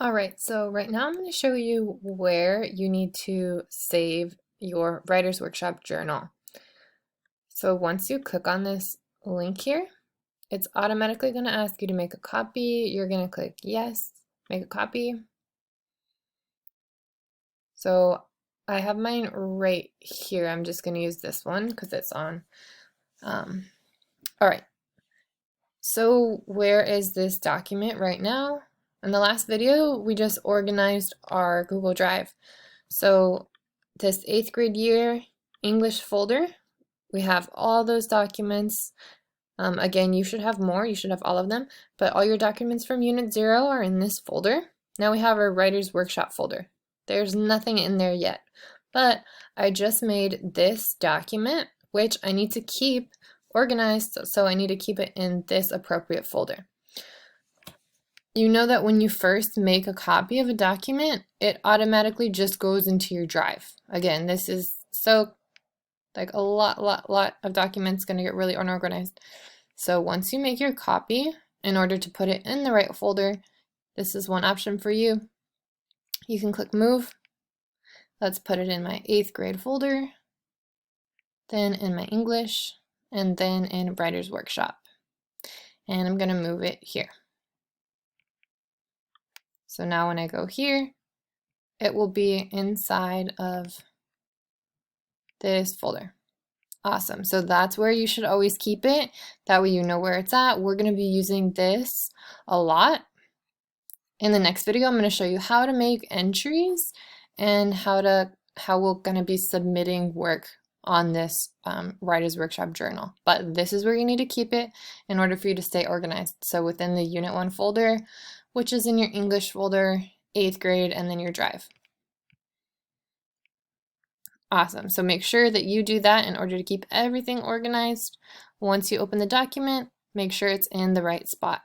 All right, so right now I'm going to show you where you need to save your Writer's Workshop journal. So once you click on this link here, it's automatically going to ask you to make a copy. You're going to click yes, make a copy. So I have mine right here. I'm just going to use this one because it's on. All right, so where is this document right now? In the last video, we just organized our Google Drive. So this 8th grade year English folder, we have all those documents. Again, you should have more, you should have all of them, but all your documents from Unit 0 are in this folder. Now we have our Writer's Workshop folder. There's nothing in there yet, but I just made this document, which I need to keep organized, so I need to keep it in this appropriate folder. You know that when you first make a copy of a document, it automatically just goes into your drive. Again, this is so like a lot of documents going to get really unorganized. So once you make your copy, in order to put it in the right folder, this is one option for you. You can click move. Let's put it in my 8th grade folder, then in my English, and then in Writer's Workshop. And I'm going to move it here. So now when I go here, it will be inside of this folder. Awesome. So that's where you should always keep it. That way you know where it's at. We're going to be using this a lot. In the next video, I'm going to show you how to make entries and how we're going to be submitting work on this Writer's Workshop journal. But this is where you need to keep it in order for you to stay organized. So within the Unit 1 folder, which is in your English folder, 8th grade, and then your drive. Awesome. So make sure that you do that in order to keep everything organized. Once you open the document, make sure it's in the right spot.